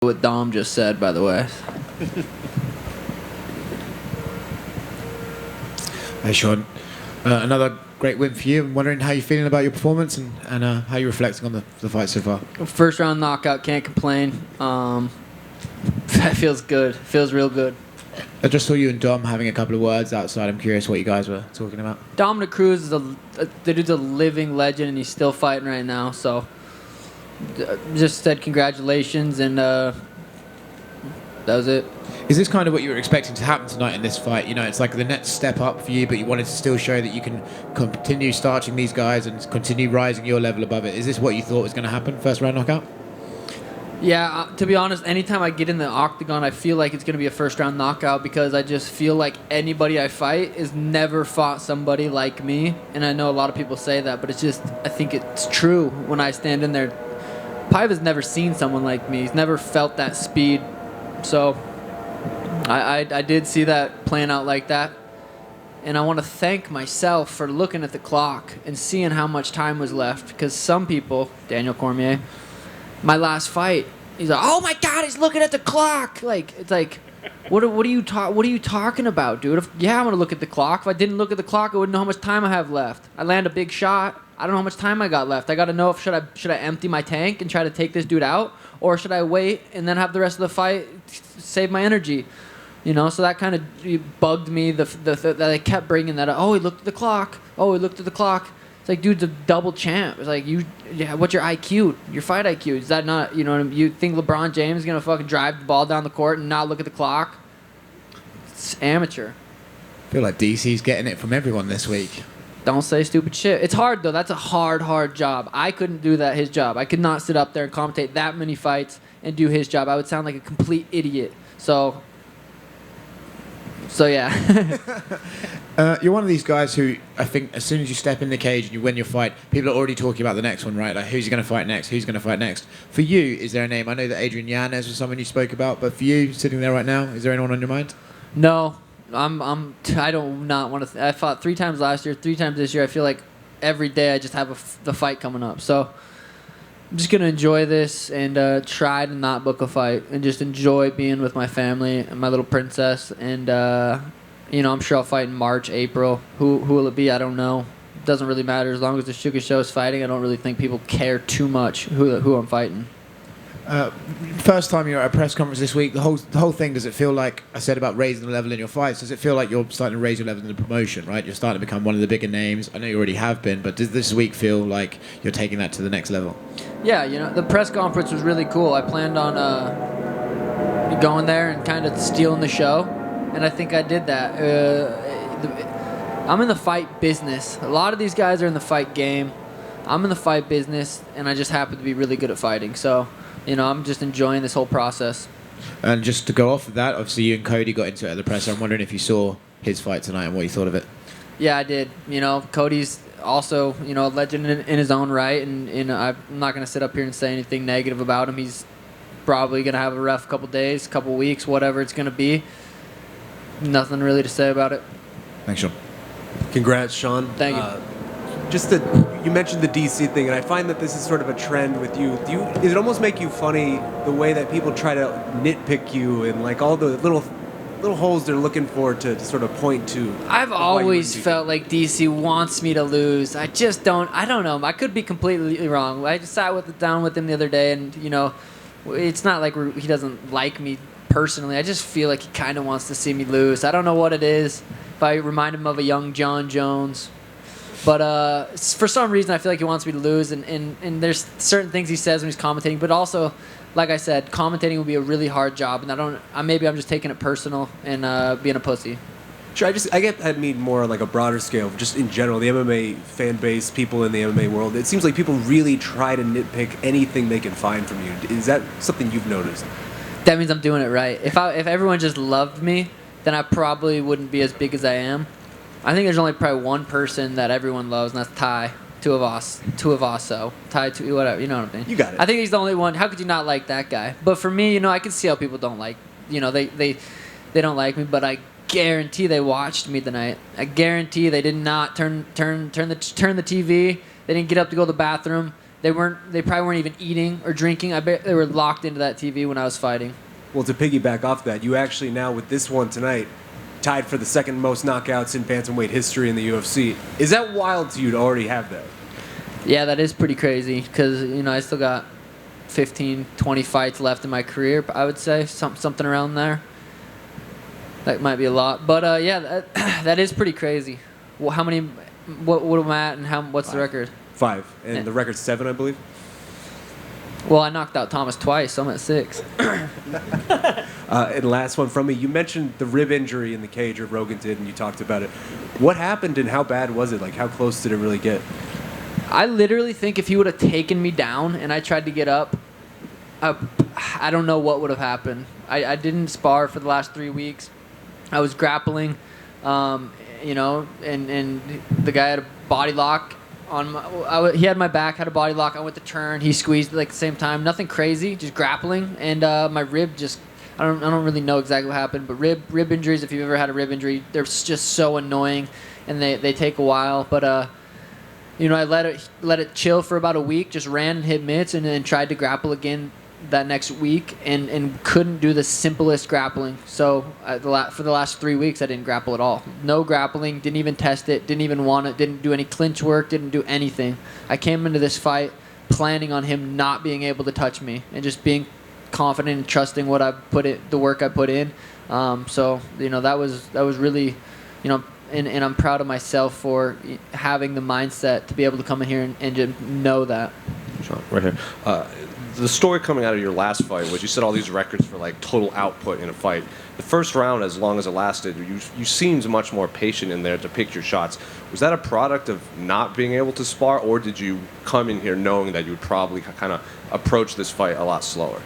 what Dom just said, by the way. Hey, Sean. Another great win for you. I'm wondering how you're feeling about your performance and how you're reflecting on the fight so far. First round knockout, can't complain. That feels good. Feels real good. I just saw you and Dom having a couple of words outside. I'm curious what you guys were talking about. Dominic Cruz is the dude's a living legend, and he's still fighting right now. So, just said congratulations, and that was it. Is this kind of what you were expecting to happen tonight in this fight? You know, it's like the next step up for you, but you wanted to still show that you can continue starching these guys and continue rising your level above it. Is this what you thought was going to happen, first round knockout? Yeah, to be honest, anytime I get in the octagon, I feel like it's going to be a first-round knockout because I just feel like anybody I fight has never fought somebody like me. And I know a lot of people say that, but it's just, I think it's true when I stand in there. Paiva's never seen someone like me. He's never felt that speed. So I did see that playing out like that. And I want to thank myself for looking at the clock and seeing how much time was left. Because some people, Daniel Cormier, my last fight, he's like, "Oh my God, he's looking at the clock." Like, it's like, what are you talking about, dude? Yeah, I'm gonna look at the clock. If I didn't look at the clock, I wouldn't know how much time I have left. I land a big shot. I don't know how much time I got left. I got to know if should I empty my tank and try to take this dude out, or should I wait and then have the rest of the fight save my energy? You know, so that kind of bugged me. That I kept bringing that up. Oh, he looked at the clock. Oh, he looked at the clock. It's like, dude's a double champ. It's like, what's your IQ? Your fight IQ? Is that not, you know what I mean? You think LeBron James is going to fucking drive the ball down the court and not look at the clock? It's amateur. I feel like DC's getting it from everyone this week. Don't say stupid shit. It's hard, though. That's a hard job. I couldn't do that, his job. I could not sit up there and commentate that many fights and do his job. I would sound like a complete idiot. So yeah. You're one of these guys who, I think, as soon as you step in the cage and you win your fight, people are already talking about the next one, right? Like, who's going to fight next? Who's going to fight next? For you, is there a name? I know that Adrian Yanez was someone you spoke about, but for you, sitting there right now, is there anyone on your mind? No. I don't not want to. I fought 3 times last year, 3 times this year. I feel like every day I just have the fight coming up. So I'm just going to enjoy this and try to not book a fight and just enjoy being with my family and my little princess. And, you know, I'm sure I'll fight in March, April. Who will it be? I don't know. It doesn't really matter. As long as the Sugar Show is fighting, I don't really think people care too much who I'm fighting. First time you're at a press conference this week, the whole thing, does it feel like, I said about raising the level in your fights, does it feel like you're starting to raise your level in the promotion, right? You're starting to become one of the bigger names. I know you already have been, but does this week feel like you're taking that to the next level? Yeah, you know, the press conference was really cool. I planned on going there and kind of stealing the show, and I think I did that. I'm in the fight business. A lot of these guys are in the fight game. I'm in the fight business, and I just happen to be really good at fighting. So, you know, I'm just enjoying this whole process. And just to go off of that, obviously you and Cody got into it at the press. I'm wondering if you saw his fight tonight and what you thought of it. Yeah, I did. You know, Cody's also, you know, a legend in his own right, and I'm not going to sit up here and say anything negative about him. He's probably going to have a rough couple days, couple weeks, whatever it's going to be. Nothing really to say about it. Thanks, Sean. Congrats, Sean. Thank you. You mentioned the DC thing, and I find that this is sort of a trend with you. Does it almost make you funny the way that people try to nitpick you and like all the little holes they're looking for to sort of point to? I've always felt like DC wants me to lose. I don't know. I could be completely wrong. I just sat down with him the other day, and, you know, it's not like he doesn't like me personally. I just feel like he kind of wants to see me lose. I don't know what it is. If I remind him of a young John Jones. But for some reason, I feel like he wants me to lose, and there's certain things he says when he's commentating. But also, like I said, commentating would be a really hard job, and maybe I'm just taking it personal and being a pussy. Sure, I mean more on like a broader scale, just in general, the MMA fan base, people in the MMA world. It seems like people really try to nitpick anything they can find from you. Is that something you've noticed? That means I'm doing it right. If everyone just loved me, then I probably wouldn't be as big as I am. I think there's only probably one person that everyone loves, and that's Ty. Two of us, so Ty, whatever, you know what I mean? You got it. I think he's the only one. How could you not like that guy? But for me, you know, I can see how people don't like, you know, they don't like me, but I guarantee they watched me tonight. I guarantee they did not turn the TV. They didn't get up to go to the bathroom. They probably weren't even eating or drinking. I bet they were locked into that TV when I was fighting. Well, to piggyback off that, you actually now with this one tonight, tied for the second most knockouts in bantamweight history in the UFC. Is that wild to you to already have that? Yeah, that is pretty crazy because, I still got 15, 20 fights left in my career, I would say. Something around there. That might be a lot. But, yeah, that is pretty crazy. Well, how many... What am I at and what's the record? 5. And the record's 7, I believe. Well, I knocked out Thomas twice, so I'm at 6. And last one from me. You mentioned the rib injury in the cage, or Rogan did, and you talked about it. What happened and how bad was it? Like, how close did it really get? I literally think if he would have taken me down and I tried to get up, I don't know what would have happened. I didn't spar for the last 3 weeks. I was grappling, and the guy had a body lock on he had my back, had a body lock. I went to turn, he squeezed at the same time. Nothing crazy, just grappling, and my rib just. I don't really know exactly what happened, but rib injuries. If you've ever had a rib injury, they're just so annoying, and they take a while. But I let it chill for about a week. Just ran and hit mitts, and then tried to grapple again that next week, and couldn't do the simplest grappling. So for the last 3 weeks, I didn't grapple at all. No grappling. Didn't even test it. Didn't even want it. Didn't do any clinch work. Didn't do anything. I came into this fight planning on him not being able to touch me and just being confident and trusting the work I put in. So that was really, and I'm proud of myself for having the mindset to be able to come in here and just know that. Sean, right here. The story coming out of your last fight was you set all these records for like total output in a fight. The first round, as long as it lasted, you seemed much more patient in there to pick your shots. Was that a product of not being able to spar, or did you come in here knowing that you would probably kind of approach this fight a lot slower?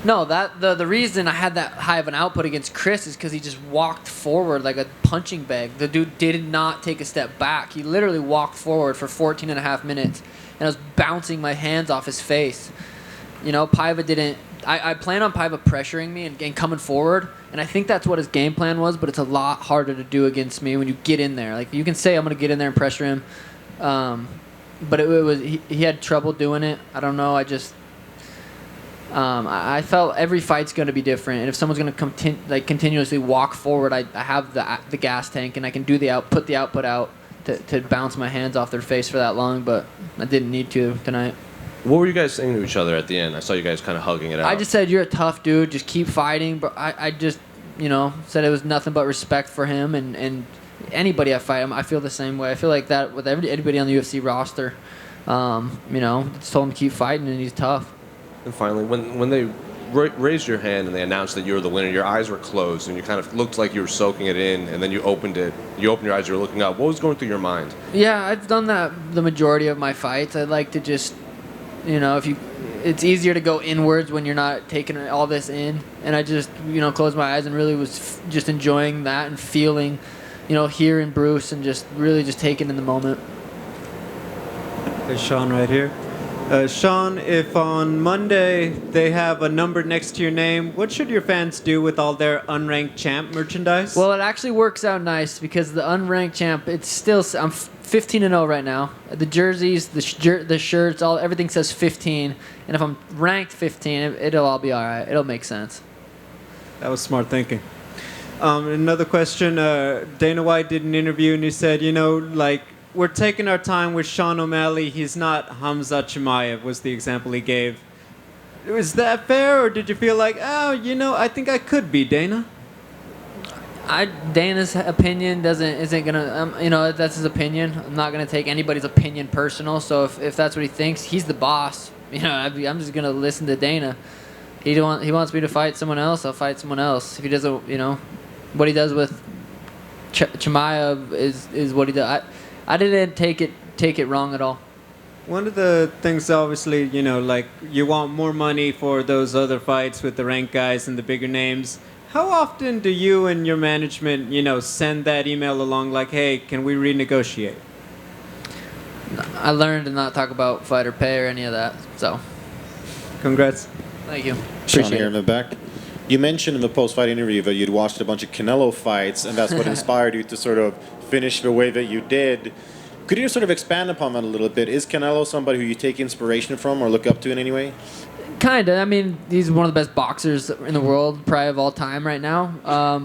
No, the reason I had that high of an output against Chris is because he just walked forward like a punching bag. The dude did not take a step back. He literally walked forward for 14 and a half minutes, and I was bouncing my hands off his face. Paiva didn't... I plan on Paiva pressuring me and coming forward, and I think that's what his game plan was, but it's a lot harder to do against me when you get in there. Like, you can say I'm going to get in there and pressure him, but it was he had trouble doing it. I don't know, I felt every fight's going to be different, and if someone's going to continuously walk forward, I have the gas tank, and I can put the output out to bounce my hands off their face for that long, but I didn't need to tonight. What were you guys saying to each other at the end? I saw you guys kind of hugging it out. I just said, you're a tough dude, just keep fighting, but I just, said it was nothing but respect for him, and anybody I fight, I feel the same way. I feel like that with anybody on the UFC roster, just told him to keep fighting, and he's tough. And finally, when they raised your hand and they announced that you were the winner, your eyes were closed and you kind of looked like you were soaking it in, and then you opened your eyes, you were looking up. What was going through your mind? Yeah, I've done that the majority of my fights. I like to just, it's easier to go inwards when you're not taking all this in, and I just, closed my eyes and really was just enjoying that and feeling, hearing Bruce and just really just taking in the moment. There's Sean right here. Sean, if on Monday they have a number next to your name, what should your fans do with all their unranked champ merchandise? Well, it actually works out nice because the unranked champ, I'm 15-0 right now. The jerseys, the shirts, everything says 15, and if I'm ranked 15, it'll all be all right. It'll make sense. That was smart thinking. Another question. Dana White did an interview and he said, we're taking our time with Sean O'Malley. He's not Hamza Chimaev, was the example he gave. Was that fair, or did you feel like, I think I could be Dana? Dana's opinion isn't gonna, that's his opinion. I'm not gonna take anybody's opinion personal. So if that's what he thinks, he's the boss. I'm just gonna listen to Dana. He wants me to fight someone else, I'll fight someone else. If he doesn't, what he does with Chimaev is what he does. I didn't take it wrong at all. One of the things, obviously, you want more money for those other fights with the ranked guys and the bigger names. How often do you and your management, send that email along like, hey, can we renegotiate? I learned to not talk about fighter pay or any of that, so. Congrats. Thank you. Sean here in the back. You mentioned in the post-fight interview that you'd watched a bunch of Canelo fights, and that's what inspired you to sort of finish the way that you did. Could you sort of expand upon that a little bit? Is Canelo somebody who you take inspiration from or look up to in any way? Kinda. I mean, he's one of the best boxers in the world, probably of all time right now.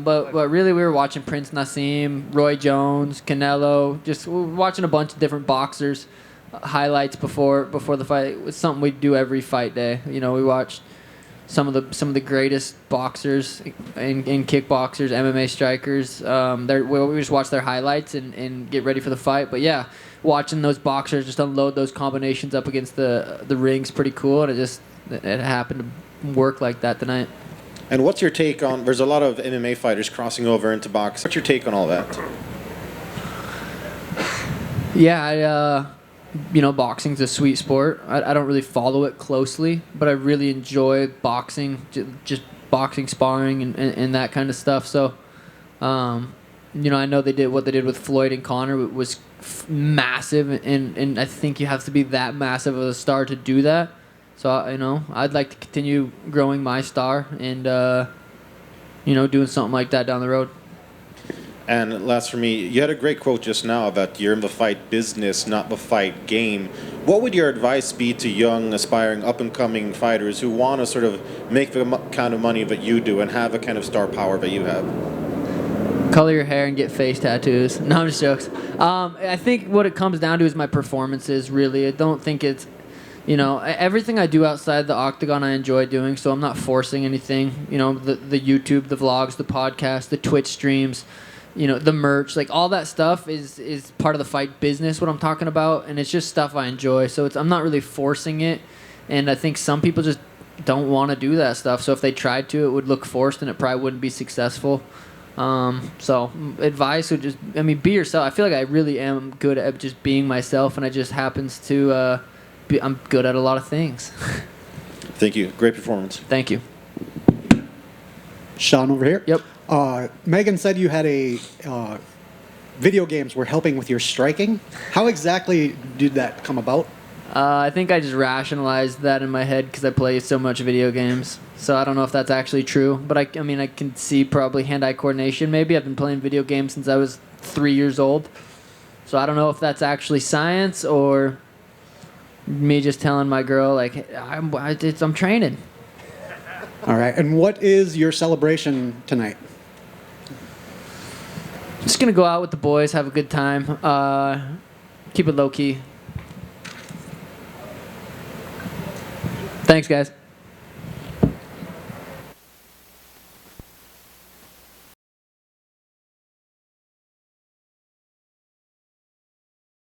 But really, we were watching Prince Nassim, Roy Jones, Canelo. Just we were watching a bunch of different boxers highlights before the fight. It's something we do every fight day. You know, we watched some of the greatest boxers and kickboxers, MMA strikers. We just watch their highlights and get ready for the fight. But yeah, watching those boxers just unload those combinations up against the ring's pretty cool, and it happened to work like that tonight. And what's your take on? There's a lot of MMA fighters crossing over into boxing. What's your take on all that? Yeah, boxing's a sweet sport. I don't really follow it closely, but I really enjoy boxing, just boxing sparring and that kind of stuff. So, I know what they did with Floyd and Conor was massive, and I think you have to be that massive of a star to do that. So, I'd like to continue growing my star and, doing something like that down the road. And last for me, you had a great quote just now about you're in the fight business, not the fight game. What would your advice be to young, aspiring, up-and-coming fighters who want to sort of make the kind of money that you do and have a kind of star power that you have? Color your hair and get face tattoos. No, I'm just jokes. I think what it comes down to is my performances, really. I don't think it's, everything I do outside the octagon I enjoy doing, so I'm not forcing anything. The YouTube, the vlogs, the podcast, the Twitch streams, the merch, like all that stuff is part of the fight business, what I'm talking about, and it's just stuff I enjoy. So I'm not really forcing it, and I think some people just don't want to do that stuff. So if they tried to, it would look forced, and it probably wouldn't be successful. So advice would just, be yourself. I feel like I really am good at just being myself, and I just happens to, I'm good at a lot of things. Thank you. Great performance. Thank you. Sean over here. Yep. Megan said you had video games were helping with your striking. How exactly did that come about? I think I just rationalized that in my head because I play so much video games. So I don't know if that's actually true, but I can see probably hand-eye coordination maybe. I've been playing video games since I was 3 years old. So I don't know if that's actually science or me just telling my girl, like, I'm training. All right. And what is your celebration tonight? Just going to go out with the boys, have a good time, keep it low-key. Thanks, guys.